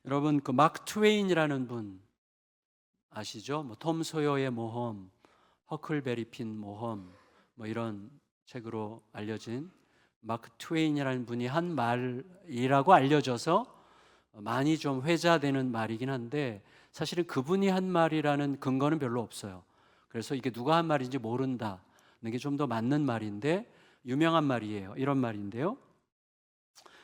여러분 그 마크 트웨인이라는 분 아시죠? 뭐 톰 소여의 모험, 허클베리 핀 모험 뭐 이런 책으로 알려진 마크 트웨인이라는 분이 한 말이라고 알려져서 많이 좀 회자되는 말이긴 한데 사실은 그분이 한 말이라는 근거는 별로 없어요. 그래서 이게 누가 한 말인지 모른다는 게 좀 더 맞는 말인데 유명한 말이에요. 이런 말인데요.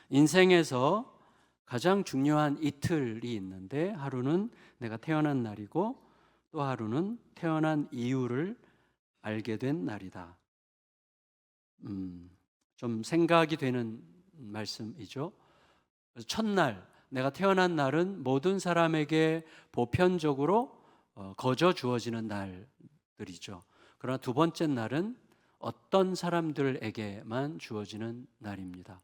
인생에서 가장 중요한 이틀이 있는데 하루는 내가 태어난 날이고 또 하루는 태어난 이유를 알게 된 날이다. 좀 생각이 되는 말씀이죠. 그래서 첫날, 내가 태어난 날은 모든 사람에게 보편적으로 거저 주어지는 날들이죠. 그러나 두 번째 날은 어떤 사람들에게만 주어지는 날입니다.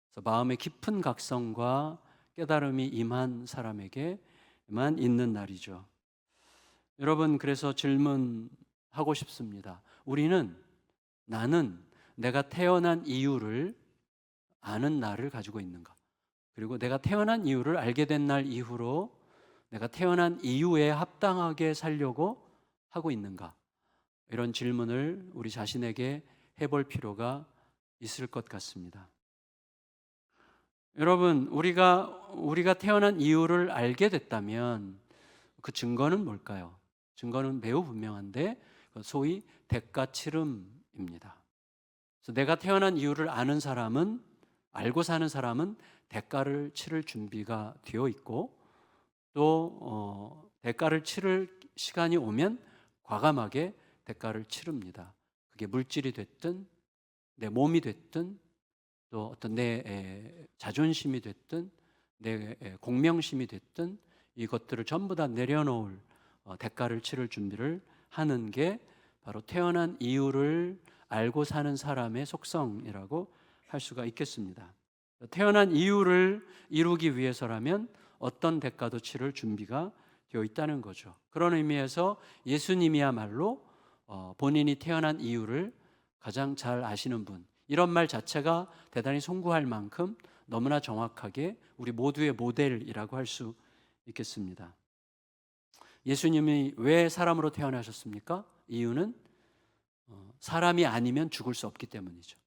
그래서 마음의 깊은 각성과 깨달음이 임한 사람에게만 있는 날이죠. 여러분, 그래서 질문하고 싶습니다. 나는 내가 태어난 이유를 아는 날을 가지고 있는가? 그리고 내가 태어난 이유를 알게 된 날 이후로 내가 태어난 이유에 합당하게 살려고 하고 있는가? 이런 질문을 우리 자신에게 해볼 필요가 있을 것 같습니다. 여러분, 우리가 태어난 이유를 알게 됐다면 그 증거는 뭘까요? 증거는 매우 분명한데 소위 대가 치름입니다. 그래서 내가 태어난 이유를 아는 사람은, 알고 사는 사람은 대가를 치를 준비가 되어 있고 또 대가를 치를 시간이 오면 과감하게 대가를 치릅니다. 그게 물질이 됐든 내 몸이 됐든 또 어떤 내 자존심이 됐든 내 공명심이 됐든 이것들을 전부 다 내려놓을 대가를 치를 준비를 하는 게 바로 태어난 이유를 알고 사는 사람의 속성이라고 할 수가 있겠습니다. 태어난 이유를 이루기 위해서라면 어떤 대가도 치를 준비가 되어 있다는 거죠. 그런 의미에서 예수님이야말로 본인이 태어난 이유를 가장 잘 아시는 분, 이런 말 자체가 대단히 송구할 만큼 너무나 정확하게 우리 모두의 모델이라고 할 수 있겠습니다. 예수님이 왜 사람으로 태어나셨습니까? 이유는 사람이 아니면 죽을 수 없기 때문이죠.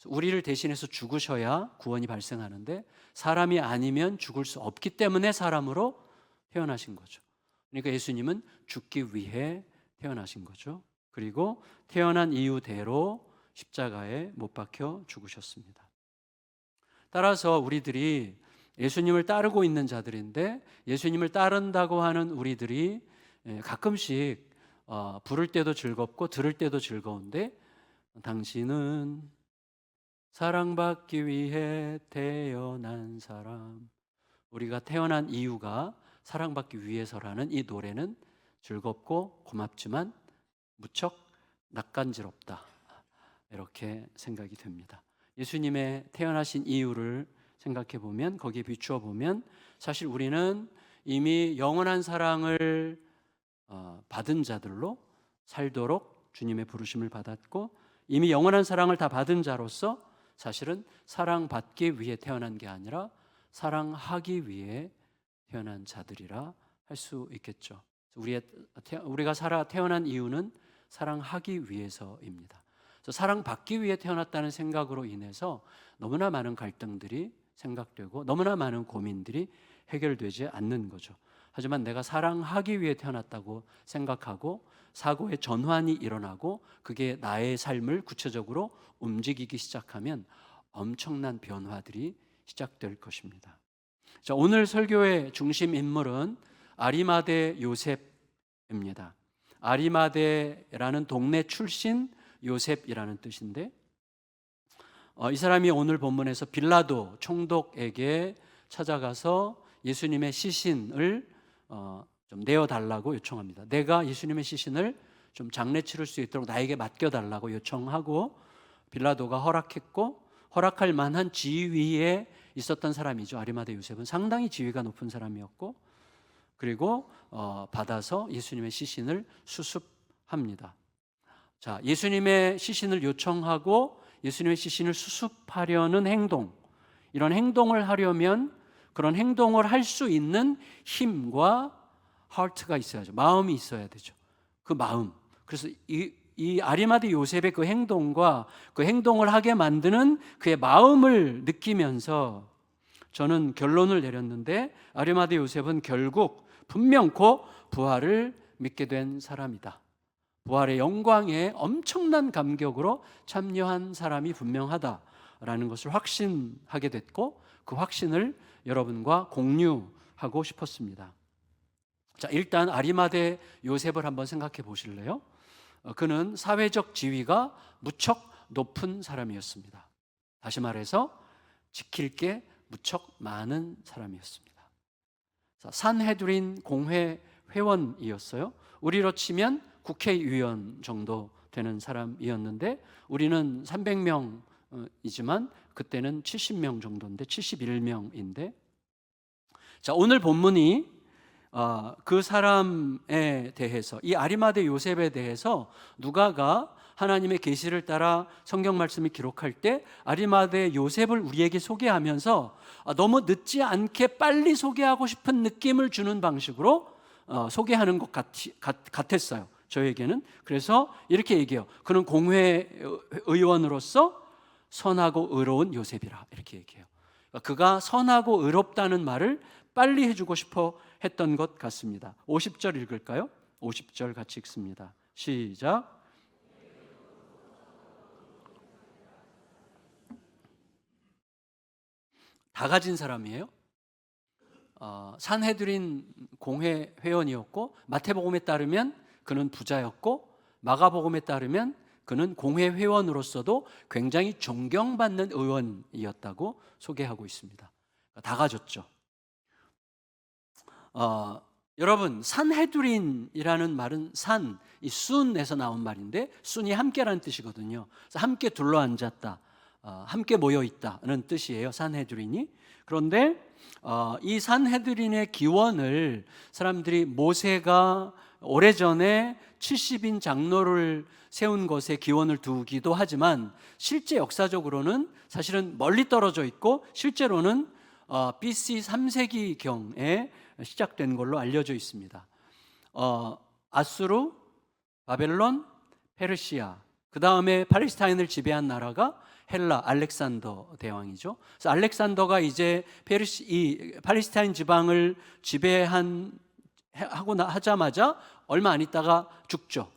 우리를 대신해서 죽으셔야 구원이 발생하는데 사람이 아니면 죽을 수 없기 때문에 사람으로 태어나신 거죠. 그러니까 예수님은 죽기 위해 태어나신 거죠. 그리고 태어난 이유대로 십자가에 못 박혀 죽으셨습니다. 따라서 우리들이 예수님을 따르고 있는 자들인데 예수님을 따른다고 하는 우리들이 가끔씩 부를 때도 즐겁고 들을 때도 즐거운데 당신은 사랑받기 위해 태어난 사람, 우리가 태어난 이유가 사랑받기 위해서라는 이 노래는 즐겁고 고맙지만 무척 낯간지럽다, 이렇게 생각이 됩니다. 예수님의 태어나신 이유를 생각해 보면, 거기에 비추어 보면 사실 우리는 이미 영원한 사랑을 받은 자들로 살도록 주님의 부르심을 받았고 이미 영원한 사랑을 다 받은 자로서 사실은 사랑받기 위해 태어난 게 아니라 사랑하기 위해 태어난 자들이라 할 수 있겠죠. 우리가 태어난 이유는 사랑하기 위해서입니다. 그래서 사랑받기 위해 태어났다는 생각으로 인해서 너무나 많은 갈등들이 생각되고 너무나 많은 고민들이 해결되지 않는 거죠. 하지만 내가 사랑하기 위해 태어났다고 생각하고 사고의 전환이 일어나고 그게 나의 삶을 구체적으로 움직이기 시작하면 엄청난 변화들이 시작될 것입니다. 자, 오늘 설교의 중심 인물은 아리마대 요셉입니다. 아리마대라는 동네 출신 요셉이라는 뜻인데 이 사람이 오늘 본문에서 빌라도 총독에게 찾아가서 예수님의 시신을 좀 내어달라고 요청합니다. 내가 예수님의 시신을 좀 장례 치를 수 있도록 나에게 맡겨달라고 요청하고 빌라도가 허락했고 허락할 만한 지위에 있었던 사람이죠. 아리마대 요셉은 상당히 지위가 높은 사람이었고 그리고 받아서 예수님의 시신을 수습합니다. 자, 예수님의 시신을 요청하고 예수님의 시신을 수습하려는 행동, 이런 행동을 하려면 그런 행동을 할 수 있는 힘과 하트가 있어야죠. 마음이 있어야 되죠. 그 마음. 그래서 이 아리마대 요셉의 그 행동과 그 행동을 하게 만드는 그의 마음을 느끼면서 저는 결론을 내렸는데, 아리마대 요셉은 결국 분명코 부활을 믿게 된 사람이다. 부활의 영광에 엄청난 감격으로 참여한 사람이 분명하다라는 것을 확신하게 됐고, 그 확신을 여러분과 공유하고 싶었습니다. 자, 일단 아리마대 요셉을 한번 생각해 보실래요? 그는 사회적 지위가 무척 높은 사람이었습니다. 다시 말해서 지킬 게 무척 많은 사람이었습니다. 자, 산헤드린 공회 회원이었어요. 우리로 치면 국회의원 정도 되는 사람이었는데, 우리는 300명이지만 그때는 70명 정도인데, 71명인데, 자, 오늘 본문이 그 사람에 대해서, 이 아리마대 요셉에 대해서 누가가 하나님의 계시를 따라 성경 말씀을 기록할 때 아리마대 요셉을 우리에게 소개하면서 너무 늦지 않게 빨리 소개하고 싶은 느낌을 주는 방식으로 소개하는 것 같았어요, 저에게는. 그래서 이렇게 얘기해요. 그는 공회의원으로서 선하고 의로운 요셉이라, 이렇게 얘기해요. 그가 선하고 의롭다는 말을 빨리 해주고 싶어 했던 것 같습니다. 50절 읽을까요? 50절 같이 읽습니다. 시작. 다 가진 사람이에요. 산헤드린 공회 회원이었고, 마태복음에 따르면 그는 부자였고, 마가복음에 따르면 그는 공회 회원으로서도 굉장히 존경받는 의원이었다고 소개하고 있습니다. 다 가졌죠. 여러분, 산헤드린이라는 말은 산, 이 순에서 나온 말인데, 순이 함께라는 뜻이거든요. 그래서 함께 둘러앉았다, 함께 모여있다는 뜻이에요, 산헤드린이. 그런데 이 산헤드린의 기원을 사람들이 모세가 오래전에 70인 장로를 세운 것에 기원을 두기도 하지만, 실제 역사적으로는 사실은 멀리 떨어져 있고, 실제로는 BC 3세기경에 시작된 걸로 알려져 있습니다. 아수르, 바벨론, 페르시아, 그 다음에 팔레스타인을 지배한 나라가 헬라, 알렉산더 대왕이죠. 그래서 알렉산더가 이제 이 팔레스타인 지방을 하자마자 얼마 안 있다가 죽죠.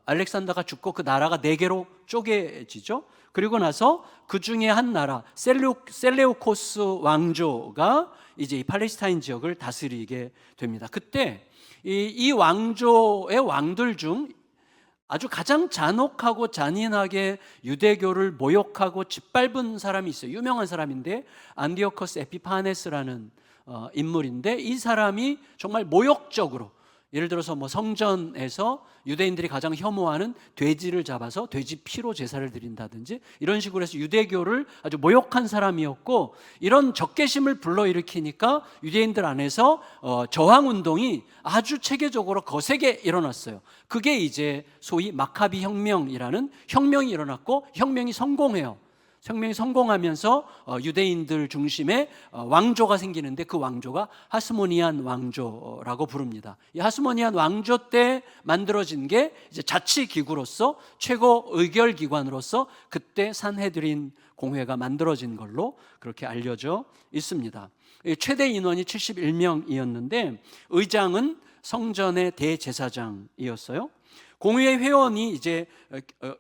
알렉산더가 죽고 그 나라가 4개로 쪼개지죠. 그리고 나서 그 중에 한 나라, 셀레우코스 왕조가 이제 이 팔레스타인 지역을 다스리게 됩니다. 그때 이 왕조의 왕들 중 아주 가장 잔혹하고 잔인하게 유대교를 모욕하고 짓밟은 사람이 있어요. 유명한 사람인데, 안디오커스 에피파네스라는 인물인데, 이 사람이 정말 모욕적으로, 예를 들어서 성전에서 유대인들이 가장 혐오하는 돼지를 잡아서 돼지 피로 제사를 드린다든지 이런 식으로 해서 유대교를 아주 모욕한 사람이었고, 이런 적개심을 불러일으키니까 유대인들 안에서 저항운동이 아주 체계적으로 거세게 일어났어요. 그게 이제 소위 마카비 혁명이라는 혁명이 일어났고, 혁명이 성공해요. 혁명이 성공하면서 유대인들 중심의 왕조가 생기는데, 그 왕조가 하스모니안 왕조라고 부릅니다. 이 하스모니안 왕조 때 만들어진 게 이제 자치기구로서 최고 의결기관으로서 그때 산헤드린 공회가 만들어진 걸로 그렇게 알려져 있습니다. 최대 인원이 71명이었는데 의장은 성전의 대제사장이었어요. 공회 회원이 이제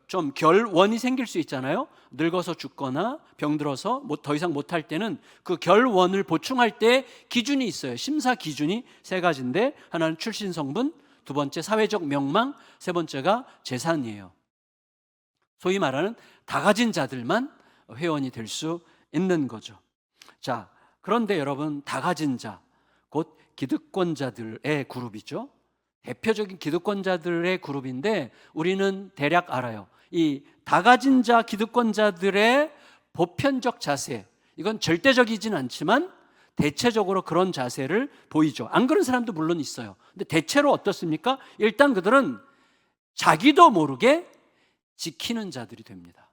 좀 결원이 생길 수 있잖아요. 늙어서 죽거나 병들어서 더 이상 못할 때는 그 결원을 보충할 때 기준이 있어요. 심사 기준이 3가지인데, 하나는 출신 성분, 2번째 사회적 명망, 3번째가 재산이에요. 소위 말하는 다 가진 자들만 회원이 될 수 있는 거죠. 자, 그런데 여러분, 다 가진 자, 곧 기득권자들의 그룹이죠. 대표적인 기득권자들의 그룹인데, 우리는 대략 알아요. 이 다 가진 자 기득권자들의 보편적 자세, 이건 절대적이진 않지만 대체적으로 그런 자세를 보이죠. 안 그런 사람도 물론 있어요. 근데 대체로 어떻습니까? 일단 그들은 자기도 모르게 지키는 자들이 됩니다.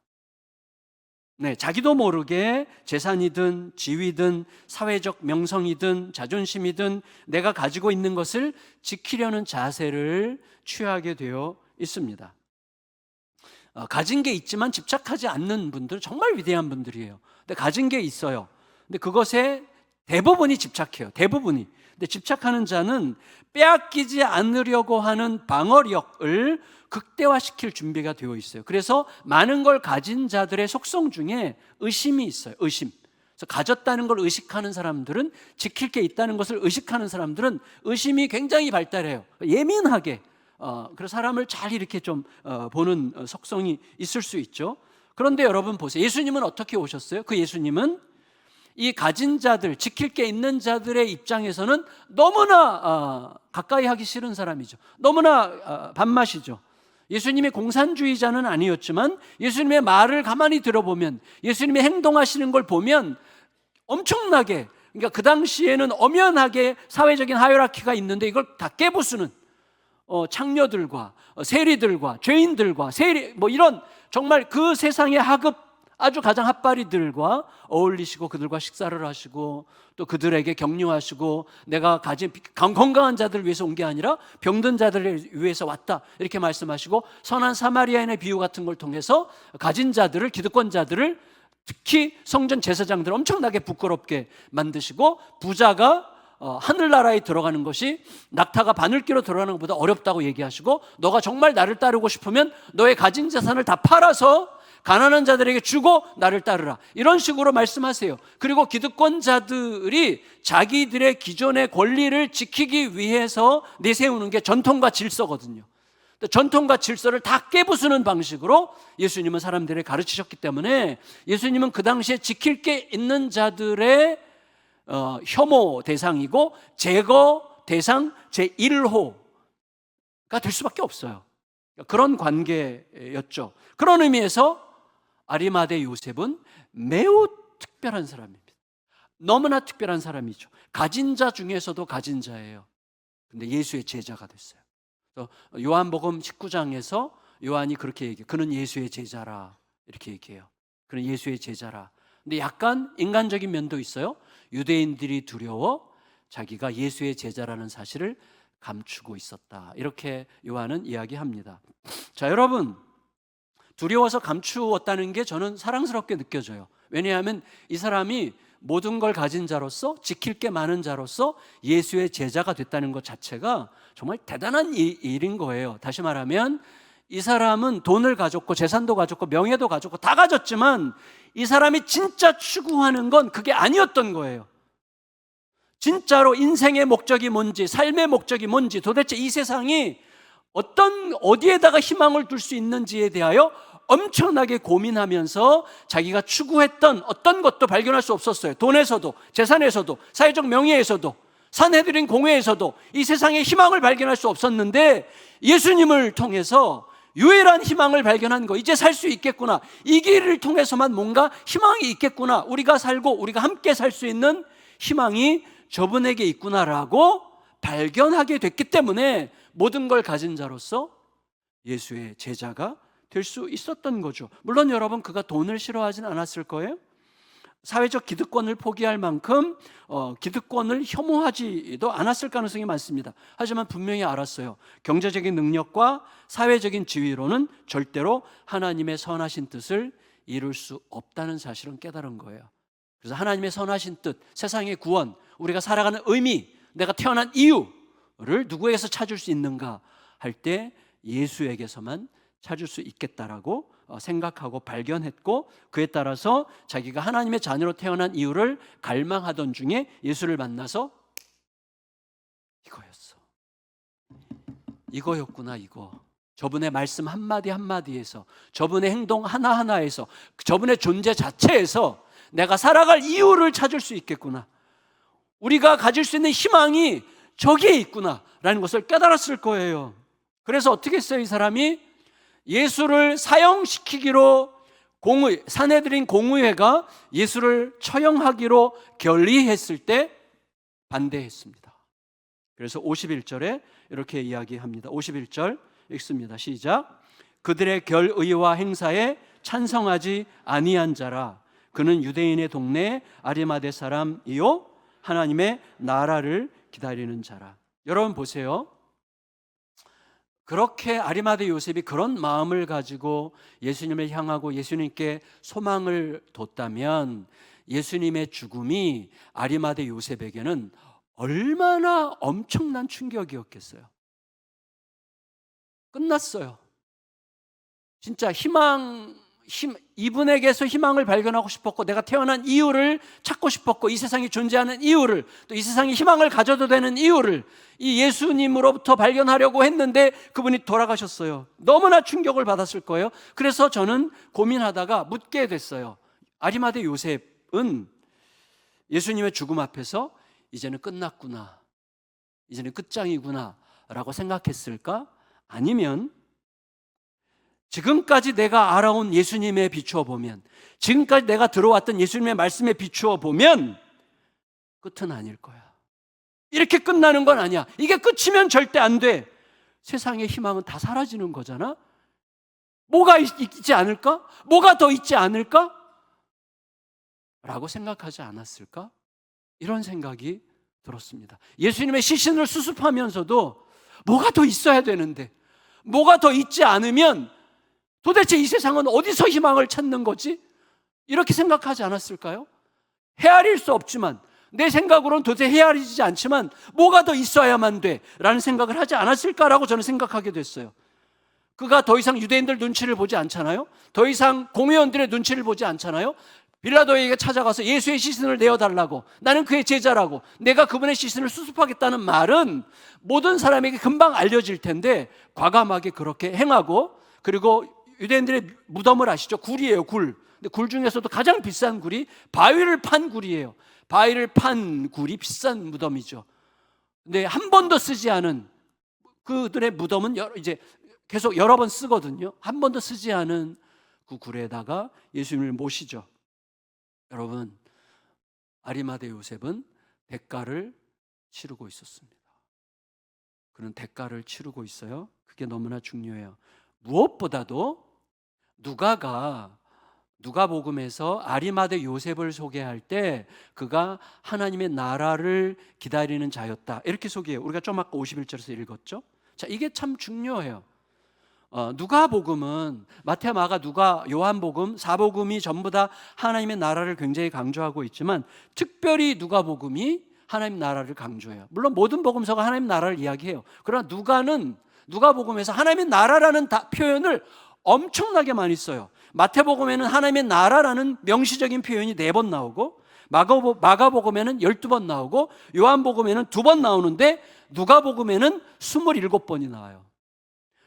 네, 자기도 모르게 재산이든 지위든 사회적 명성이든 자존심이든 내가 가지고 있는 것을 지키려는 자세를 취하게 되어 있습니다. 가진 게 있지만 집착하지 않는 분들 정말 위대한 분들이에요. 근데 가진 게 있어요. 근데 그것에 대부분이 집착해요. 대부분이. 근데 집착하는 자는 빼앗기지 않으려고 하는 방어력을 극대화시킬 준비가 되어 있어요. 그래서 많은 걸 가진 자들의 속성 중에 의심이 있어요. 의심. 그래서 가졌다는 걸 의식하는 사람들은, 지킬 게 있다는 것을 의식하는 사람들은 의심이 굉장히 발달해요. 예민하게. 그래서 사람을 잘 이렇게 좀 보는 속성이 있을 수 있죠. 그런데 여러분 보세요. 예수님은 어떻게 오셨어요? 그 예수님은 이 가진 자들, 지킬 게 있는 자들의 입장에서는 너무나 가까이 하기 싫은 사람이죠. 너무나 밥맛이죠. 예수님이 공산주의자는 아니었지만 예수님의 말을 가만히 들어보면, 예수님의 행동하시는 걸 보면 엄청나게, 그러니까 그 당시에는 엄연하게 사회적인 하이라키가 있는데 이걸 다 깨부수는 창녀들과 세리들과 죄인들과 세리, 뭐 이런 정말 그 세상의 하급 아주 가장 핫바리들과 어울리시고 그들과 식사를 하시고 또 그들에게 격려하시고, 내가 가진 건강한 자들을 위해서 온 게 아니라 병든 자들을 위해서 왔다 이렇게 말씀하시고, 선한 사마리아인의 비유 같은 걸 통해서 가진 자들을, 기득권자들을, 특히 성전 제사장들을 엄청나게 부끄럽게 만드시고, 부자가 하늘나라에 들어가는 것이 낙타가 바늘기로 들어가는 것보다 어렵다고 얘기하시고, 너가 정말 나를 따르고 싶으면 너의 가진 재산을 다 팔아서 가난한 자들에게 주고 나를 따르라, 이런 식으로 말씀하세요. 그리고 기득권자들이 자기들의 기존의 권리를 지키기 위해서 내세우는 게 전통과 질서거든요. 전통과 질서를 다 깨부수는 방식으로 예수님은 사람들을 가르치셨기 때문에, 예수님은 그 당시에 지킬 게 있는 자들의 혐오 대상이고 제거 대상 제1호가 될 수밖에 없어요. 그런 관계였죠. 그런 의미에서 아리마대 요셉은 매우 특별한 사람입니다. 너무나 특별한 사람이죠. 가진 자 중에서도 가진 자예요. 근데 예수의 제자가 됐어요. 요한복음 19장에서 요한이 그렇게 얘기해요. 그는 예수의 제자라, 이렇게 얘기해요. 그는 예수의 제자라. 근데 약간 인간적인 면도 있어요. 유대인들이 두려워 자기가 예수의 제자라는 사실을 감추고 있었다, 이렇게 요한은 이야기합니다. 자, 여러분, 두려워서 감추었다는 게 저는 사랑스럽게 느껴져요. 왜냐하면 이 사람이 모든 걸 가진 자로서, 지킬 게 많은 자로서 예수의 제자가 됐다는 것 자체가 정말 대단한 일인 거예요. 다시 말하면 이 사람은 돈을 가졌고 재산도 가졌고 명예도 가졌고 다 가졌지만 이 사람이 진짜 추구하는 건 그게 아니었던 거예요. 진짜로 인생의 목적이 뭔지, 삶의 목적이 뭔지, 도대체 이 세상이 어디에다가 희망을 둘 수 있는지에 대하여 엄청나게 고민하면서 자기가 추구했던 어떤 것도 발견할 수 없었어요. 돈에서도, 재산에서도, 사회적 명예에서도, 산헤드린 공회에서도 이 세상의 희망을 발견할 수 없었는데, 예수님을 통해서 유일한 희망을 발견한 거, 이제 살 수 있겠구나, 이 길을 통해서만 뭔가 희망이 있겠구나, 우리가 살고 우리가 함께 살 수 있는 희망이 저분에게 있구나라고 발견하게 됐기 때문에 모든 걸 가진 자로서 예수의 제자가 될 수 있었던 거죠. 물론 여러분, 그가 돈을 싫어하진 않았을 거예요. 사회적 기득권을 포기할 만큼 기득권을 혐오하지도 않았을 가능성이 많습니다. 하지만 분명히 알았어요. 경제적인 능력과 사회적인 지위로는 절대로 하나님의 선하신 뜻을 이룰 수 없다는 사실은 깨달은 거예요. 그래서 하나님의 선하신 뜻, 세상의 구원, 우리가 살아가는 의미, 내가 태어난 이유를 누구에게서 찾을 수 있는가 할 때 예수에게서만 찾을 수 있겠다라고 생각하고 발견했고, 그에 따라서 자기가 하나님의 자녀로 태어난 이유를 갈망하던 중에 예수를 만나서 이거였구나, 이거. 저분의 말씀 한마디 한마디에서, 저분의 행동 하나하나에서, 저분의 존재 자체에서 내가 살아갈 이유를 찾을 수 있겠구나, 우리가 가질 수 있는 희망이 저기에 있구나라는 것을 깨달았을 거예요. 그래서 어떻게 했어요? 이 사람이 예수를 사형시키기로 산헤드린 공의회가 예수를 처형하기로 결의했을 때 반대했습니다. 그래서 51절에 이렇게 이야기합니다. 51절 읽습니다. 시작. 그들의 결의와 행사에 찬성하지 아니한 자라. 그는 유대인의 동네 아리마대 사람이요 하나님의 나라를 기다리는 자라. 여러분 보세요. 그렇게 아리마대 요셉이 그런 마음을 가지고 예수님을 향하고 예수님께 소망을 뒀다면 예수님의 죽음이 아리마대 요셉에게는 얼마나 엄청난 충격이었겠어요. 끝났어요. 진짜 이분에게서 희망을 발견하고 싶었고, 내가 태어난 이유를 찾고 싶었고, 이 세상에 존재하는 이유를, 또 이 세상에 희망을 가져도 되는 이유를 이 예수님으로부터 발견하려고 했는데 그분이 돌아가셨어요. 너무나 충격을 받았을 거예요. 그래서 저는 고민하다가 묻게 됐어요. 아리마대 요셉은 예수님의 죽음 앞에서 이제는 끝났구나, 이제는 끝장이구나 라고 생각했을까? 아니면 지금까지 내가 알아온 예수님에 비추어 보면, 지금까지 내가 들어왔던 예수님의 말씀에 비추어 보면 끝은 아닐 거야. 이렇게 끝나는 건 아니야. 이게 끝이면 절대 안 돼. 세상의 희망은 다 사라지는 거잖아. 뭐가 있지 않을까? 뭐가 더 있지 않을까? 라고 생각하지 않았을까? 이런 생각이 들었습니다. 예수님의 시신을 수습하면서도 뭐가 더 있어야 되는데, 뭐가 더 있지 않으면 도대체 이 세상은 어디서 희망을 찾는 거지? 이렇게 생각하지 않았을까요? 헤아릴 수 없지만, 내 생각으로는 도대체 헤아리지 않지만 뭐가 더 있어야만 돼 라는 생각을 하지 않았을까라고 저는 생각하게 됐어요. 그가 더 이상 유대인들 눈치를 보지 않잖아요. 더 이상 공회원들의 눈치를 보지 않잖아요. 빌라도에게 찾아가서 예수의 시신을 내어달라고, 나는 그의 제자라고, 내가 그분의 시신을 수습하겠다는 말은 모든 사람에게 금방 알려질 텐데 과감하게 그렇게 행하고, 그리고 유대인들의 무덤을 아시죠? 굴이에요, 굴. 근데 굴 중에서도 가장 비싼 굴이 바위를 판 굴이에요. 바위를 판 굴이 비싼 무덤이죠. 근데 한 번도 쓰지 않은 그들의 무덤은 이제 계속 여러 번 쓰거든요. 한 번도 쓰지 않은 그 굴에다가 예수님을 모시죠. 여러분, 아리마대 요셉은 대가를 치르고 있었습니다. 그는 대가를 치르고 있어요. 그게 너무나 중요해요. 무엇보다도 누가복음에서 아리마대 요셉을 소개할 때 그가 하나님의 나라를 기다리는 자였다, 이렇게 소개해요. 우리가 좀 아까 51절에서 읽었죠. 자, 이게 참 중요해요. 누가복음은 마태, 마가, 누가, 요한복음, 사복음이 전부 다 하나님의 나라를 굉장히 강조하고 있지만 특별히 누가복음이 하나님 나라를 강조해요. 물론 모든 복음서가 하나님 나라를 이야기해요. 그러나 누가복음에서 하나님의 나라라는 표현을 엄청나게 많이 써요. 마태복음에는 하나님의 나라라는 명시적인 표현이 4번 나오고, 마가복음에는 12번 나오고, 요한복음에는 2번 나오는데 누가복음에는 27번이 나와요.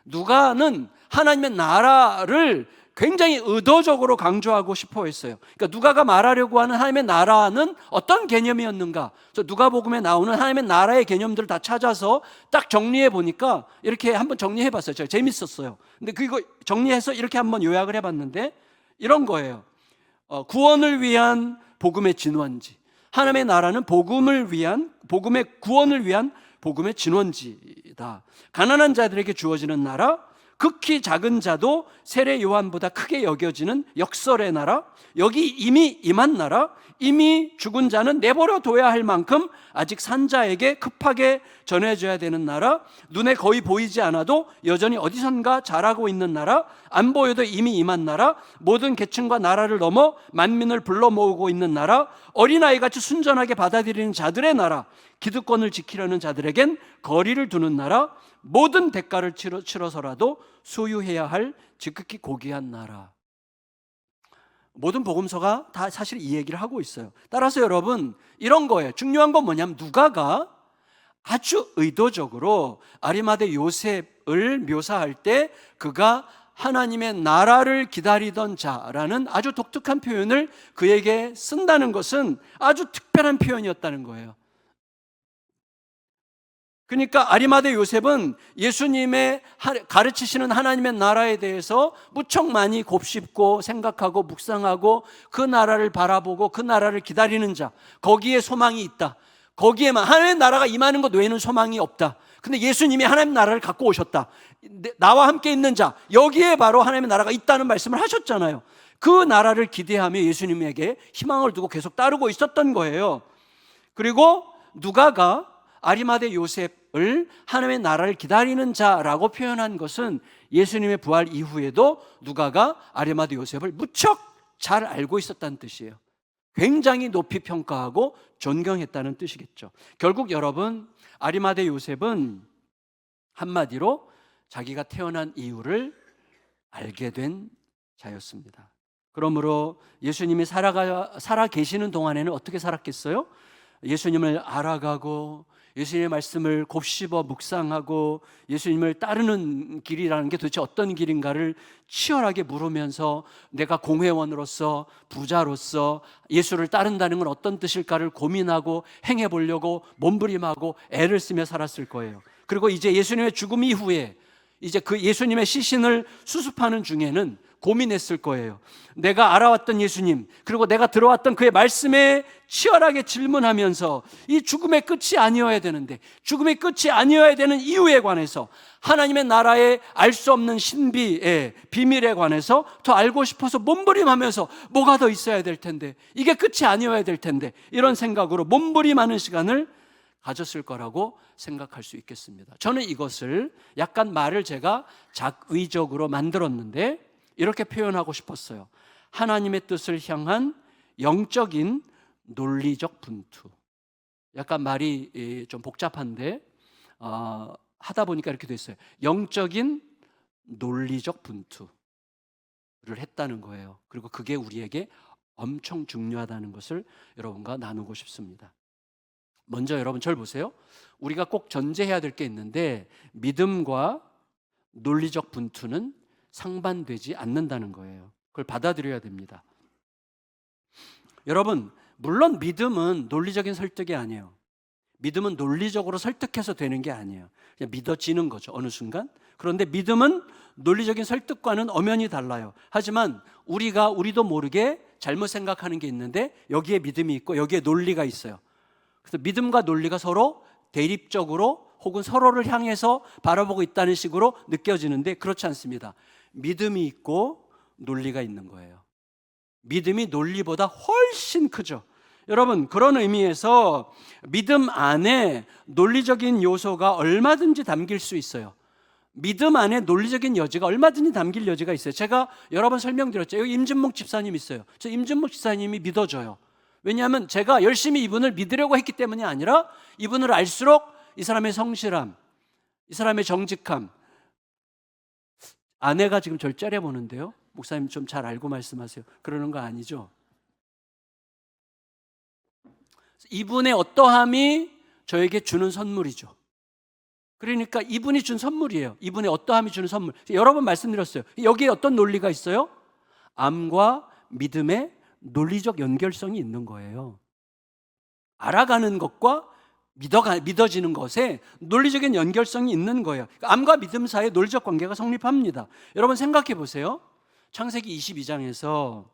누가는 하나님의 나라를 굉장히 의도적으로 강조하고 싶어 했어요. 그러니까 누가가 말하려고 하는 하나님의 나라는 어떤 개념이었는가? 누가복음에 나오는 하나님의 나라의 개념들을 다 찾아서 딱 정리해 보니까 이렇게 한번 정리해 봤어요. 제가 재밌었어요. 근데 그거 정리해서 이렇게 한번 요약을 해봤는데 이런 거예요. 구원을 위한 복음의 진원지. 하나님의 나라는 복음의 구원을 위한 복음의 진원지다. 가난한 자들에게 주어지는 나라, 극히 작은 자도 세례 요한보다 크게 여겨지는 역설의 나라, 여기 이미 임한 나라, 이미 죽은 자는 내버려 둬야 할 만큼 아직 산 자에게 급하게 전해져야 되는 나라, 눈에 거의 보이지 않아도 여전히 어디선가 자라고 있는 나라, 안 보여도 이미 임한 나라, 모든 계층과 나라를 넘어 만민을 불러 모으고 있는 나라, 어린아이같이 순전하게 받아들이는 자들의 나라, 기득권을 지키려는 자들에겐 거리를 두는 나라, 모든 대가를 치러서라도 소유해야 할 지극히 고귀한 나라. 모든 복음서가 다 사실 이 얘기를 하고 있어요. 따라서 여러분, 이런 거예요. 중요한 건 뭐냐면 누가가 아주 의도적으로 아리마대 요셉을 묘사할 때 그가 하나님의 나라를 기다리던 자라는 아주 독특한 표현을 그에게 쓴다는 것은 아주 특별한 표현이었다는 거예요. 그러니까 아리마대 요셉은 예수님의 가르치시는 하나님의 나라에 대해서 무척 많이 곱씹고 생각하고 묵상하고 그 나라를 바라보고 그 나라를 기다리는 자, 거기에 소망이 있다. 거기에만 하나님의 나라가 임하는 것 외에는 소망이 없다. 근데 예수님이 하나님 나라를 갖고 오셨다. 나와 함께 있는 자, 여기에 바로 하나님의 나라가 있다는 말씀을 하셨잖아요. 그 나라를 기대하며 예수님에게 희망을 두고 계속 따르고 있었던 거예요. 그리고 누가가 아리마대 요셉을 하나님의 나라를 기다리는 자라고 표현한 것은 예수님의 부활 이후에도 누가가 아리마대 요셉을 무척 잘 알고 있었다는 뜻이에요. 굉장히 높이 평가하고 존경했다는 뜻이겠죠. 결국 여러분, 아리마대 요셉은 한마디로 자기가 태어난 이유를 알게 된 자였습니다. 그러므로 예수님이 살아 계시는 동안에는 어떻게 살았겠어요? 예수님을 알아가고 예수님의 말씀을 곱씹어 묵상하고 예수님을 따르는 길이라는 게 도대체 어떤 길인가를 치열하게 물으면서 내가 공회원으로서 부자로서 예수를 따른다는 건 어떤 뜻일까를 고민하고 행해보려고 몸부림하고 애를 쓰며 살았을 거예요. 그리고 이제 예수님의 죽음 이후에 이제 그 예수님의 시신을 수습하는 중에는 고민했을 거예요. 내가 알아왔던 예수님, 그리고 내가 들어왔던 그의 말씀에 치열하게 질문하면서 이 죽음의 끝이 아니어야 되는데, 죽음의 끝이 아니어야 되는 이유에 관해서, 하나님의 나라의 알 수 없는 신비의 비밀에 관해서 더 알고 싶어서 몸부림하면서 뭐가 더 있어야 될 텐데, 이게 끝이 아니어야 될 텐데, 이런 생각으로 몸부림하는 시간을 가졌을 거라고 생각할 수 있겠습니다. 저는 이것을 약간 말을 제가 작의적으로 만들었는데 이렇게 표현하고 싶었어요. 하나님의 뜻을 향한 영적인 논리적 분투. 약간 말이 좀 복잡한데 하다 보니까 이렇게 됐어요. 영적인 논리적 분투를 했다는 거예요. 그리고 그게 우리에게 엄청 중요하다는 것을 여러분과 나누고 싶습니다. 먼저 여러분 절 보세요. 우리가 꼭 전제해야 될 게 있는데, 믿음과 논리적 분투는 상반되지 않는다는 거예요. 그걸 받아들여야 됩니다. 여러분, 물론 믿음은 논리적인 설득이 아니에요. 믿음은 논리적으로 설득해서 되는 게 아니에요. 그냥 믿어지는 거죠, 어느 순간. 그런데 믿음은 논리적인 설득과는 엄연히 달라요. 하지만 우리도 모르게 잘못 생각하는 게 있는데 여기에 믿음이 있고 여기에 논리가 있어요. 그래서 믿음과 논리가 서로 대립적으로 혹은 서로를 향해서 바라보고 있다는 식으로 느껴지는데 그렇지 않습니다. 믿음이 있고 논리가 있는 거예요. 믿음이 논리보다 훨씬 크죠. 여러분, 그런 의미에서 믿음 안에 논리적인 요소가 얼마든지 담길 수 있어요. 믿음 안에 논리적인 여지가 얼마든지 담길 여지가 있어요. 제가 여러 번 설명드렸죠. 여기 임진묵 집사님 있어요. 저 임진묵 집사님이 믿어져요. 왜냐하면 제가 열심히 이분을 믿으려고 했기 때문이 아니라 이분을 알수록 이 사람의 성실함, 이 사람의 정직함. 아내가 지금 절 째려보는데요. 목사님 좀 잘 알고 말씀하세요. 그러는 거 아니죠? 이분의 어떠함이 저에게 주는 선물이죠. 그러니까 이분이 준 선물이에요. 이분의 어떠함이 주는 선물. 여러 번 말씀드렸어요. 여기에 어떤 논리가 있어요? 암과 믿음의 논리적 연결성이 있는 거예요. 알아가는 것과 믿어지는 것에 논리적인 연결성이 있는 거예요. 암과 믿음 사이에 논리적 관계가 성립합니다. 여러분 생각해 보세요. 창세기 22장에서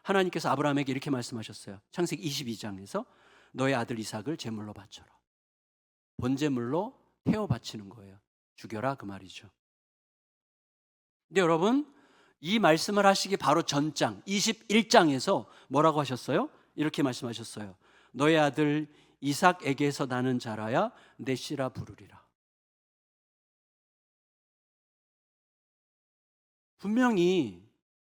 하나님께서 아브라함에게 이렇게 말씀하셨어요. 창세기 22장에서 너의 아들 이삭을 제물로 바쳐라. 번제물로 태워 바치는 거예요. 죽여라 그 말이죠. 근데 여러분, 이 말씀을 하시기 바로 전장 21장에서 뭐라고 하셨어요? 이렇게 말씀하셨어요. 너의 아들 이삭에게서 나는 자라야 내 씨라 부르리라. 분명히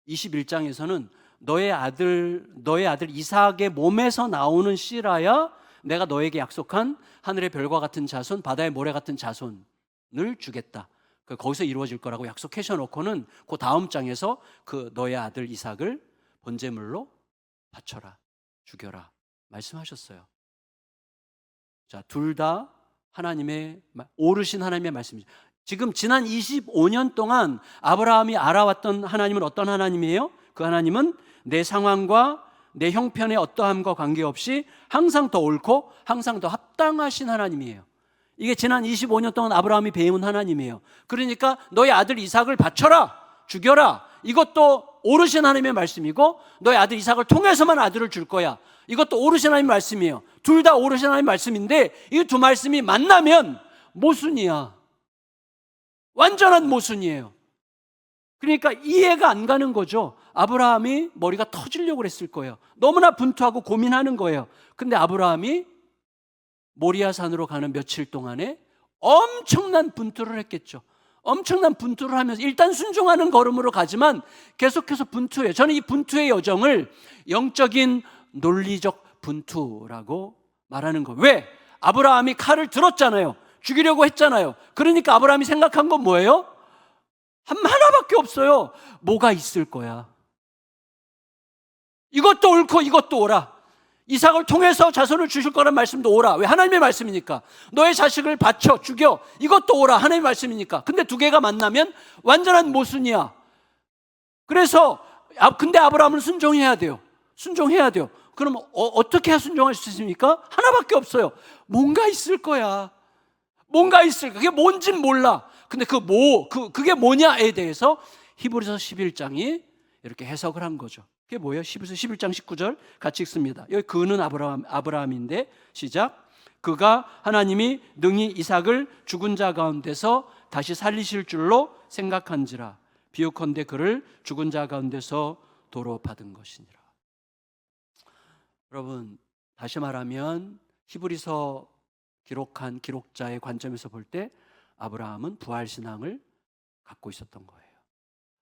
21장에서는 너의 아들 이삭의 몸에서 나오는 씨라야 내가 너에게 약속한 하늘의 별과 같은 자손, 바다의 모래 같은 자손을 주겠다. 거기서 이루어질 거라고 약속해 놓고는 그 다음 장에서 그 너의 아들 이삭을 번제물로 바쳐라, 죽여라 말씀하셨어요. 자, 둘 다 하나님의 오르신 하나님의 말씀이죠. 지금 지난 25년 동안 아브라함이 알아왔던 하나님은 어떤 하나님이에요? 그 하나님은 내 상황과 내 형편의 어떠함과 관계없이 항상 더 옳고 항상 더 합당하신 하나님이에요. 이게 지난 25년 동안 아브라함이 배운 하나님이에요. 그러니까 너의 아들 이삭을 바쳐라, 죽여라, 이것도 오르신 하나님의 말씀이고 너의 아들 이삭을 통해서만 아들을 줄 거야. 이것도 오르신 하나님의 말씀이에요. 둘 다 오르신 하나님의 말씀인데 이 두 말씀이 만나면 모순이야. 완전한 모순이에요. 그러니까 이해가 안 가는 거죠. 아브라함이 머리가 터지려고 그랬을 거예요. 너무나 분투하고 고민하는 거예요. 근데 아브라함이 모리아 산으로 가는 며칠 동안에 엄청난 분투를 했겠죠. 엄청난 분투를 하면서 일단 순종하는 걸음으로 가지만 계속해서 분투해요. 저는 이 분투의 여정을 영적인 논리적 분투라고 말하는 거예요. 왜? 아브라함이 칼을 들었잖아요. 죽이려고 했잖아요. 그러니까 아브라함이 생각한 건 뭐예요? 하나밖에 없어요. 뭐가 있을 거야. 이것도 옳고 이것도 옳아. 이삭을 통해서 자손을 주실 거란 말씀도 옳아. 왜? 하나님의 말씀이니까. 너의 자식을 바쳐 죽여. 이것도 옳아. 하나님의 말씀이니까. 근데 두 개가 만나면 완전한 모순이야. 그래서 근데 아브라함은 순종해야 돼요. 순종해야 돼요. 그럼 어떻게 해야 순종할 수 있습니까? 하나밖에 없어요. 뭔가 있을 거야. 뭔가 있을 거야. 그게 뭔진 몰라. 근데 그게 뭐냐에 대해서 히브리서 11장이 이렇게 해석을 한 거죠. 그게 뭐예요? 히브리서 11장 19절 같이 읽습니다. 여기 그는 아브라함인데 시작. 그가 하나님이 능히 이삭을 죽은 자 가운데서 다시 살리실 줄로 생각한지라. 비유컨대 그를 죽은 자 가운데서 도로 받은 것이니라. 여러분, 다시 말하면 히브리서 기록한 기록자의 관점에서 볼 때 아브라함은 부활신앙을 갖고 있었던 거예요.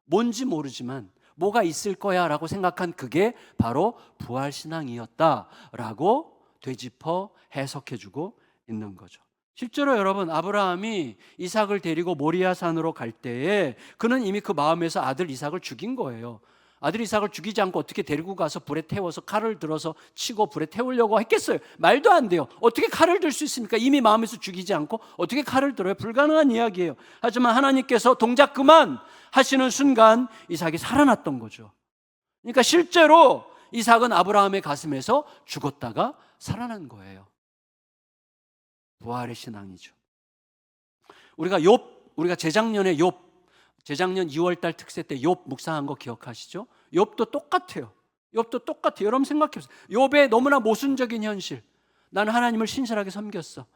뭔지 모르지만 뭐가 있을 거야 라고 생각한 그게 바로 부활신앙이었다라고 되짚어 해석해주고 있는 거죠. 실제로 여러분, 아브라함이 이삭을 데리고 모리아 산으로 갈 때에 그는 이미 그 마음에서 아들 이삭을 죽인 거예요. 아들 이삭을 죽이지 않고 어떻게 데리고 가서 불에 태워서 칼을 들어서 치고 불에 태우려고 했겠어요? 말도 안 돼요. 어떻게 칼을 들 수 있습니까? 이미 마음에서 죽이지 않고 어떻게 칼을 들어요? 불가능한 이야기예요. 하지만 하나님께서 동작 그만 하시는 순간 이삭이 살아났던 거죠. 그러니까 실제로 이삭은 아브라함의 가슴에서 죽었다가 살아난 거예요. 부활의 신앙이죠. 우리가 재작년 2월달 특세 때 욥 묵상한 거 기억하시죠? 욥도 똑같아요. 여러분 생각해보세요. 욥의 너무나 모순적인 현실. 나는 하나님을 신실하게 섬겼어.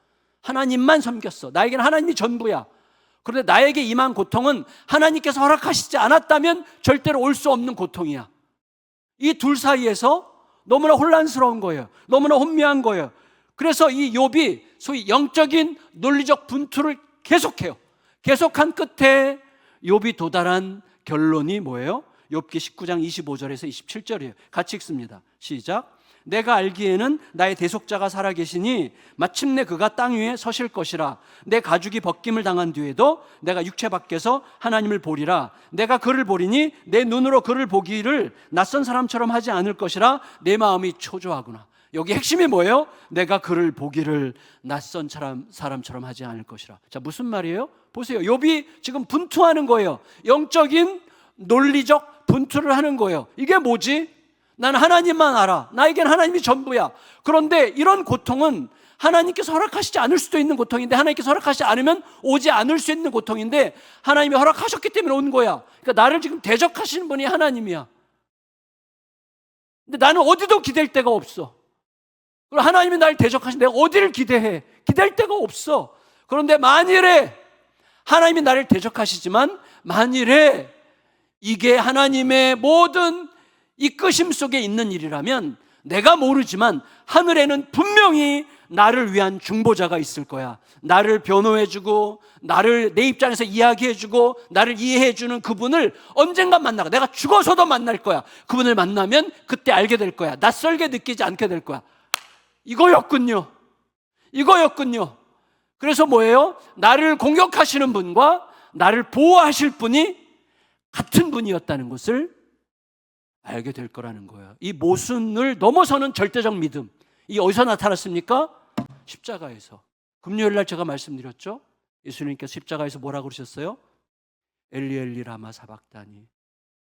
하나님만 섬겼어. 나에게는 하나님이 전부야. 그런데 나에게 임한 고통은 하나님께서 허락하시지 않았다면 절대로 올 수 없는 고통이야. 이 둘 사이에서 너무나 혼란스러운 거예요. 너무나 혼미한 거예요. 그래서 이 욥이 소위 영적인 논리적 분투를 계속해요. 계속한 끝에 욥이 도달한 결론이 뭐예요? 욥기 19장 25절에서 27절이에요. 같이 읽습니다. 시작. 내가 알기에는 나의 대속자가 살아계시니 마침내 그가 땅 위에 서실 것이라. 내 가죽이 벗김을 당한 뒤에도 내가 육체 밖에서 하나님을 보리라. 내가 그를 보리니 내 눈으로 그를 보기를 낯선 사람처럼 하지 않을 것이라. 내 마음이 초조하구나. 여기 핵심이 뭐예요? 내가 그를 보기를 낯선 사람처럼 하지 않을 것이라. 자, 무슨 말이에요? 보세요. 욥이 지금 분투하는 거예요. 영적인 논리적 분투를 하는 거예요. 이게 뭐지? 나는 하나님만 알아. 나에겐 하나님이 전부야. 그런데 이런 고통은 하나님께서 허락하시지 않을 수도 있는 고통인데, 하나님께서 허락하시지 않으면 오지 않을 수 있는 고통인데 하나님이 허락하셨기 때문에 온 거야. 그러니까 나를 지금 대적하시는 분이 하나님이야. 근데 나는 어디도 기댈 데가 없어. 그리고 하나님이 나를 대적하신 내가 어디를 기대해? 기댈 데가 없어. 그런데 만일에 하나님이 나를 대적하시지만 만일에 이게 하나님의 모든 이끄심 속에 있는 일이라면 내가 모르지만 하늘에는 분명히 나를 위한 중보자가 있을 거야. 나를 변호해주고 나를 내 입장에서 이야기해주고 나를 이해해주는 그분을 언젠가 만나고 내가 죽어서도 만날 거야. 그분을 만나면 그때 알게 될 거야. 낯설게 느끼지 않게 될 거야. 이거였군요. 그래서 뭐예요? 나를 공격하시는 분과 나를 보호하실 분이 같은 분이었다는 것을 알게 될 거라는 거예요. 이 모순을 넘어서는 절대적 믿음. 이 어디서 나타났습니까? 십자가에서. 금요일 날 제가 말씀드렸죠? 예수님께서 십자가에서 뭐라고 그러셨어요? 엘리 엘리 라마 사박다니,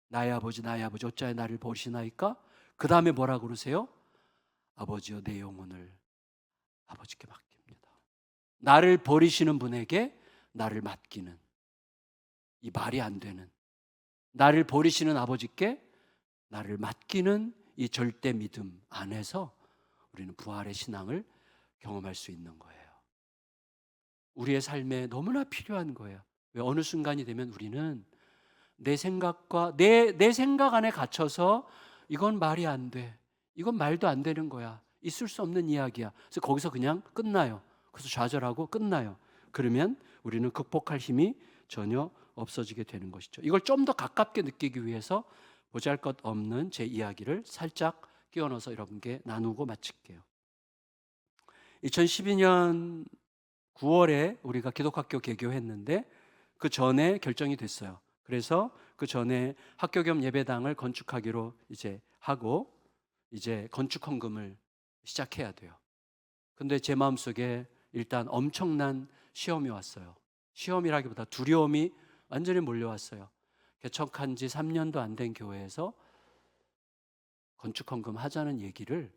나의 아버지 어찌하여 나를 버리시나이까? 그 다음에 뭐라고 그러세요? 아버지여 내 영혼을 아버지께 맡깁니다. 나를 버리시는 분에게 나를 맡기는, 이 말이 안 되는, 나를 버리시는 아버지께 나를 맡기는 이 절대 믿음 안에서 우리는 부활의 신앙을 경험할 수 있는 거예요. 우리의 삶에 너무나 필요한 거예요. 왜 어느 순간이 되면 우리는 내 생각과 내 생각 안에 갇혀서 이건 말이 안 돼. 이건 말도 안 되는 거야. 있을 수 없는 이야기야. 그래서 거기서 그냥 끝나요. 그래서 좌절하고 끝나요. 그러면 우리는 극복할 힘이 전혀 없어지게 되는 것이죠. 이걸 좀 더 가깝게 느끼기 위해서 보잘것없는 제 이야기를 살짝 끼워 넣어서 여러분께 나누고 마칠게요. 2012년 9월에 우리가 기독학교 개교했는데 그 전에 결정이 됐어요. 그래서 그 전에 학교 겸 예배당을 건축하기로 이제 하고 이제 건축 헌금을 시작해야 돼요. 근데 제 마음속에 일단 엄청난 시험이 왔어요. 시험이라기보다 두려움이 완전히 몰려왔어요. 개척한 지 3년도 안 된 교회에서 건축 헌금 하자는 얘기를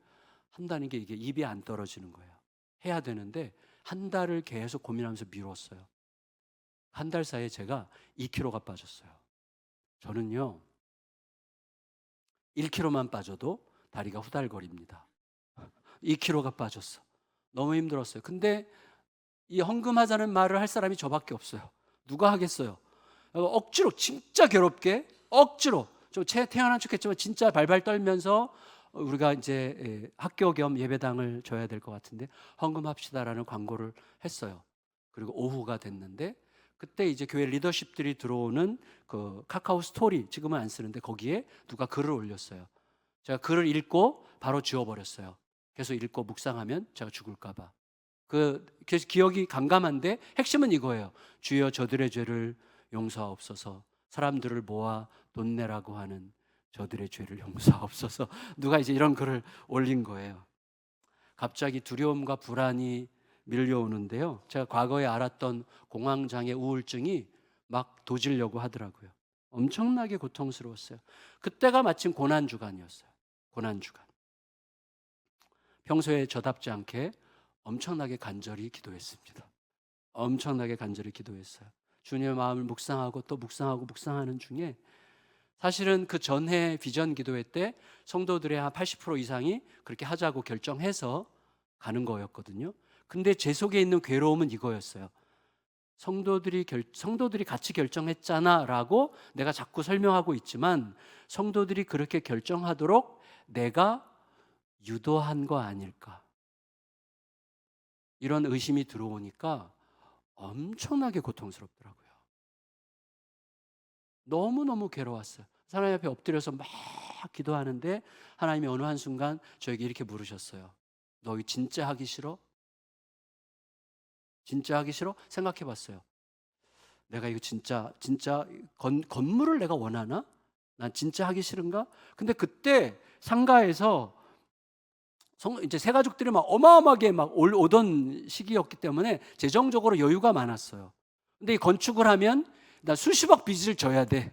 한다는 게 이게 입이 안 떨어지는 거예요. 해야 되는데 한 달을 계속 고민하면서 미뤘어요. 한 달 사이에 제가 2kg가 빠졌어요. 저는요 1kg만 빠져도 다리가 후달거립니다. 2kg가 빠졌어. 너무 힘들었어요. 근데 이 헌금하자는 말을 할 사람이 저밖에 없어요. 누가 하겠어요? 억지로 진짜 괴롭게 억지로 좀 태어난 척했지만 진짜 발발 떨면서 우리가 이제 학교 겸 예배당을 줘야 될 것 같은데 헌금합시다라는 광고를 했어요. 그리고 오후가 됐는데 그때 이제 교회 리더십들이 들어오는 그 카카오 스토리 지금은 안 쓰는데 거기에 누가 글을 올렸어요. 제가 글을 읽고 바로 지워버렸어요. 계속 읽고 묵상하면 제가 죽을까봐. 기억이 감감한데 핵심은 이거예요. 주여 저들의 죄를 용서하옵소서. 사람들을 모아 돈 내라고 하는 저들의 죄를 용서하옵소서. 누가 이제 이런 글을 올린 거예요. 갑자기 두려움과 불안이 밀려오는데요. 제가 과거에 알았던 공황장애 우울증이 막 도지려고 하더라고요. 엄청나게 고통스러웠어요. 그때가 마침 고난주간이었어요. 고난주간. 평소에 저답지 않게 엄청나게 간절히 기도했습니다. 엄청나게 간절히 기도했어요. 주님의 마음을 묵상하고 또 묵상하는 중에 사실은 그 전해 비전 기도회 때 성도들의 한 80% 이상이 그렇게 하자고 결정해서 가는 거였거든요. 근데 제 속에 있는 괴로움은 이거였어요. 성도들이 같이 결정했잖아라고 내가 자꾸 설명하고 있지만 성도들이 그렇게 결정하도록 내가 유도한 거 아닐까? 이런 의심이 들어오니까 엄청나게 고통스럽더라고요. 너무너무 괴로웠어요. 하나님 앞에 엎드려서 막 기도하는데 하나님이 어느 한순간 저에게 이렇게 물으셨어요. 너 진짜 하기 싫어? 진짜 하기 싫어? 생각해 봤어요. 내가 이거 진짜 건물을 내가 원하나? 난 진짜 하기 싫은가? 근데 그때 상가에서 이제 새 가족들이 막 어마어마하게 막 오던 시기였기 때문에 재정적으로 여유가 많았어요. 근데 이 건축을 하면 나 수십억 빚을 져야 돼.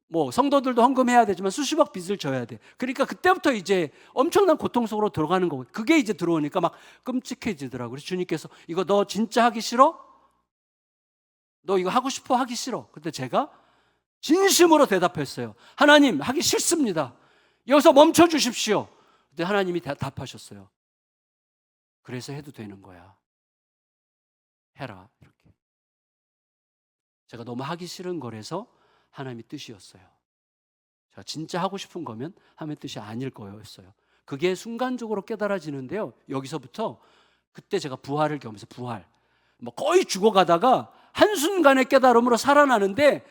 뭐 성도들도 헌금해야 되지만 수십억 빚을 져야 돼. 그러니까 그때부터 이제 엄청난 고통 속으로 들어가는 거고 그게 이제 들어오니까 막 끔찍해지더라고요. 그래서 주님께서 이거 너 진짜 하기 싫어? 너 이거 하고 싶어? 하기 싫어. 근데 제가 진심으로 대답했어요. 하나님 하기 싫습니다. 여기서 멈춰 주십시오. 근데 하나님이 답하셨어요. 그래서 해도 되는 거야. 해라 이렇게. 제가 너무 하기 싫은 거라서 하나님의 뜻이었어요. 제가 진짜 하고 싶은 거면 하나님의 뜻이 아닐 거였어요. 그게 순간적으로 깨달아지는데요. 여기서부터 그때 제가 부활을 경험해서 뭐 거의 죽어가다가 한순간의 깨달음으로 살아나는데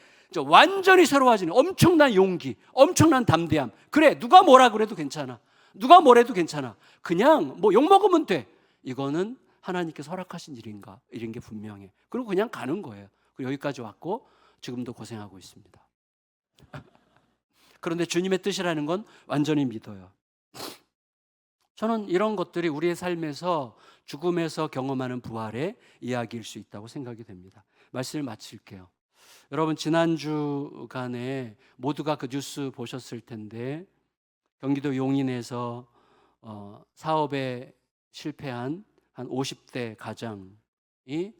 완전히 새로워지는 엄청난 용기, 엄청난 담대함. 그래 누가 뭐라 그래도 괜찮아. 누가 뭐래도 괜찮아. 그냥 뭐 욕먹으면 돼. 이거는 하나님께서 허락하신 일인가? 이런 게 분명해. 그리고 그냥 가는 거예요. 그리고 여기까지 왔고 지금도 고생하고 있습니다. 그런데 주님의 뜻이라는 건 완전히 믿어요. 저는 이런 것들이 우리의 삶에서 죽음에서 경험하는 부활의 이야기일 수 있다고 생각이 됩니다. 말씀을 마칠게요. 여러분 지난 주간에 모두가 그 뉴스 보셨을 텐데 경기도 용인에서 사업에 실패한 한 50대 가장이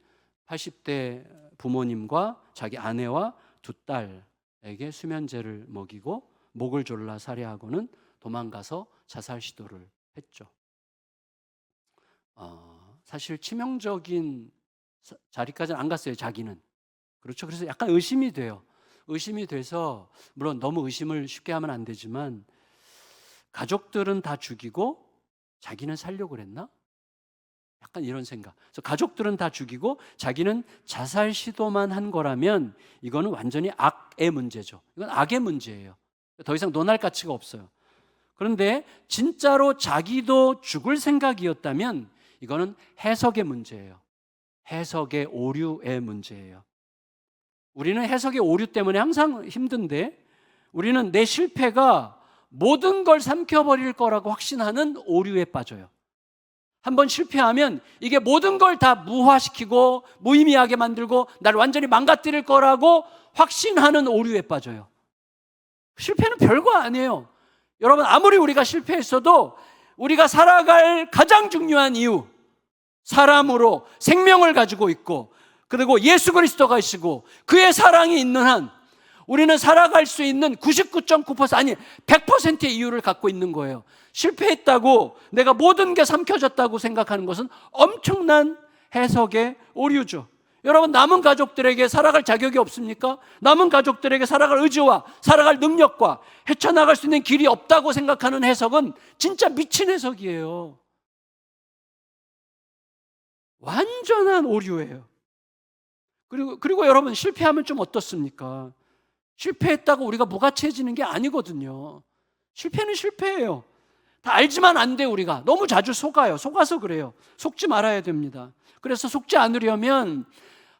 80대 부모님과 자기 아내와 두 딸 수면제를 먹이고 목을 졸라 살해하고는 도망가서 자살 시도를 했죠. 사실 치명적인 자리까지는 안 갔어요, 자기는. 그렇죠. 그래서 약간 의심이 돼요. 의심이 돼서, 물론 너무 의심을 쉽게 하면 안 되지만, 가족들은 다 죽이고 자기는 살려고 그랬나? 약간 이런 생각. 그래서 가족들은 다 죽이고 자기는 자살 시도만 한 거라면 이거는 완전히 악의 문제죠. 이건 악의 문제예요. 더 이상 논할 가치가 없어요. 그런데 진짜로 자기도 죽을 생각이었다면 이거는 해석의 문제예요. 해석의 오류의 문제예요. 우리는 해석의 오류 때문에 항상 힘든데, 우리는 내 실패가 모든 걸 삼켜버릴 거라고 확신하는 오류에 빠져요. 한번 실패하면 이게 모든 걸 다 무화시키고 무의미하게 만들고 나를 완전히 망가뜨릴 거라고 확신하는 오류에 빠져요. 실패는 별거 아니에요. 여러분, 아무리 우리가 실패했어도 우리가 살아갈 가장 중요한 이유, 사람으로 생명을 가지고 있고, 그리고 예수 그리스도가 있고 그의 사랑이 있는 한 우리는 살아갈 수 있는 99.9% 아니 100%의 이유를 갖고 있는 거예요. 실패했다고 내가 모든 게 삼켜졌다고 생각하는 것은 엄청난 해석의 오류죠. 여러분, 남은 가족들에게 살아갈 자격이 없습니까? 남은 가족들에게 살아갈 의지와 살아갈 능력과 헤쳐나갈 수 있는 길이 없다고 생각하는 해석은 진짜 미친 해석이에요. 완전한 오류예요. 그리고 여러분, 실패하면 좀 어떻습니까? 실패했다고 우리가 무가치해지는 게 아니거든요. 실패는 실패예요. 다 알지만 안 돼. 우리가 너무 자주 속아요. 속아서 그래요. 속지 말아야 됩니다. 그래서 속지 않으려면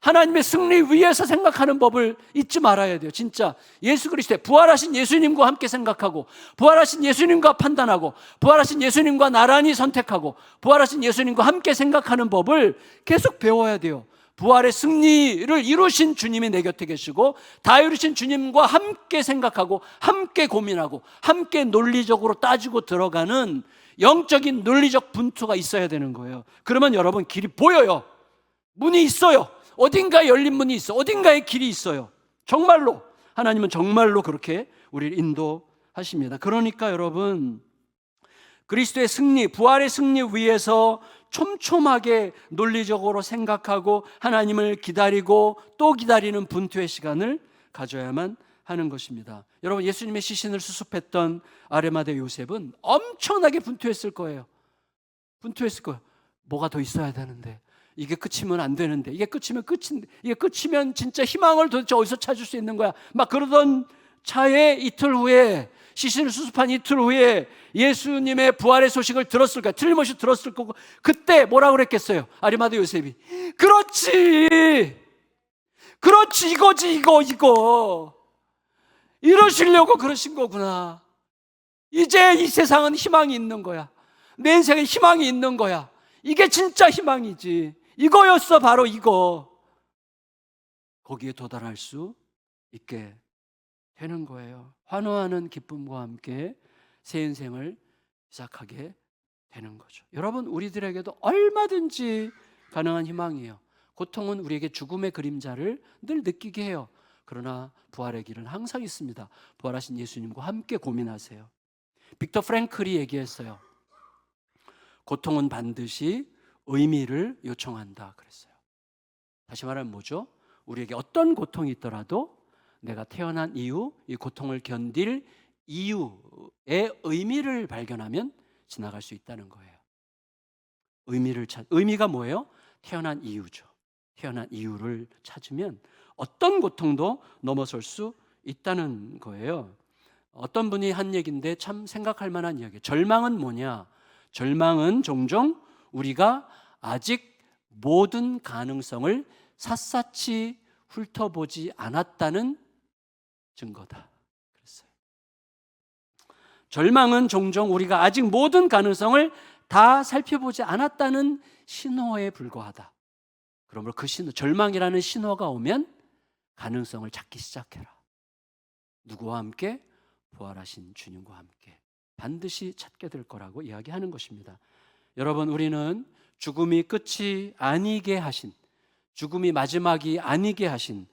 하나님의 승리 위에서 생각하는 법을 잊지 말아야 돼요. 진짜 예수 그리스도의 부활하신 예수님과 함께 생각하고, 부활하신 예수님과 판단하고, 부활하신 예수님과 나란히 선택하고, 부활하신 예수님과 함께 생각하는 법을 계속 배워야 돼요. 부활의 승리를 이루신 주님이 내 곁에 계시고 다 이루신 주님과 함께 생각하고 함께 고민하고 함께 논리적으로 따지고 들어가는 영적인 논리적 분투가 있어야 되는 거예요. 그러면 여러분, 길이 보여요. 문이 있어요. 어딘가에 열린 문이 있어. 어딘가에 길이 있어요. 정말로 하나님은 정말로 그렇게 우리를 인도하십니다. 그러니까 여러분, 그리스도의 승리, 부활의 승리 위에서 촘촘하게 논리적으로 생각하고 하나님을 기다리고 또 기다리는 분투의 시간을 가져야만 하는 것입니다. 여러분, 예수님의 시신을 수습했던 아레마대 요셉은 엄청나게 분투했을 거예요. 분투했을 거예요. 뭐가 더 있어야 되는데, 이게 끝이면 안 되는데, 이게 끝이면 끝인데, 이게 끝이면 진짜 희망을 도대체 어디서 찾을 수 있는 거야, 막 그러던 차에 이틀 후에, 시신을 수습한 이틀 후에 예수님의 부활의 소식을 들었을 거야. 틀림없이 들었을 거고, 그때 뭐라고 그랬겠어요? 아리마대 요셉이 그렇지 이거지, 이거 이러시려고 그러신 거구나. 이제 이 세상은 희망이 있는 거야. 내 인생에 희망이 있는 거야. 이게 진짜 희망이지. 이거였어, 바로 이거. 거기에 도달할 수 있게 되는 거예요. 환호하는 기쁨과 함께 새 인생을 시작하게 되는 거죠. 여러분, 우리들에게도 얼마든지 가능한 희망이에요. 고통은 우리에게 죽음의 그림자를 늘 느끼게 해요. 그러나 부활의 길은 항상 있습니다. 부활하신 예수님과 함께 고민하세요. 빅터 프랭클이 얘기했어요. 고통은 반드시 의미를 요청한다 그랬어요. 다시 말하면 뭐죠? 우리에게 어떤 고통이 있더라도 내가 태어난 이유, 이 고통을 견딜 이유의 의미를 발견하면 지나갈 수 있다는 거예요. 의미가 뭐예요? 태어난 이유죠. 태어난 이유를 찾으면 어떤 고통도 넘어설 수 있다는 거예요. 어떤 분이 한 얘기인데 참 생각할 만한 이야기예요. 절망은 뭐냐? 절망은 종종 우리가 아직 모든 가능성을 샅샅이 훑어보지 않았다는 증거다 그랬어요. 절망은 종종 우리가 아직 모든 가능성을 다 살펴보지 않았다는 신호에 불과하다. 그러므로 그 신호, 절망이라는 신호가 오면 가능성을 찾기 시작해라. 누구와 함께? 부활하신 주님과 함께 반드시 찾게 될 거라고 이야기하는 것입니다. 여러분, 우리는 죽음이 끝이 아니게 하신, 죽음이 마지막이 아니게 하신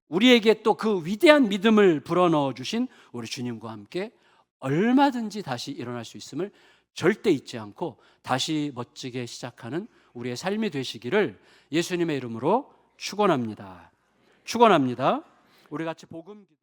우리에게 또 그 위대한 믿음을 불어넣어 주신 우리 주님과 함께 얼마든지 다시 일어날 수 있음을 절대 잊지 않고 다시 멋지게 시작하는 우리의 삶이 되시기를 예수님의 이름으로 축원합니다. 축원합니다. 우리 같이 복음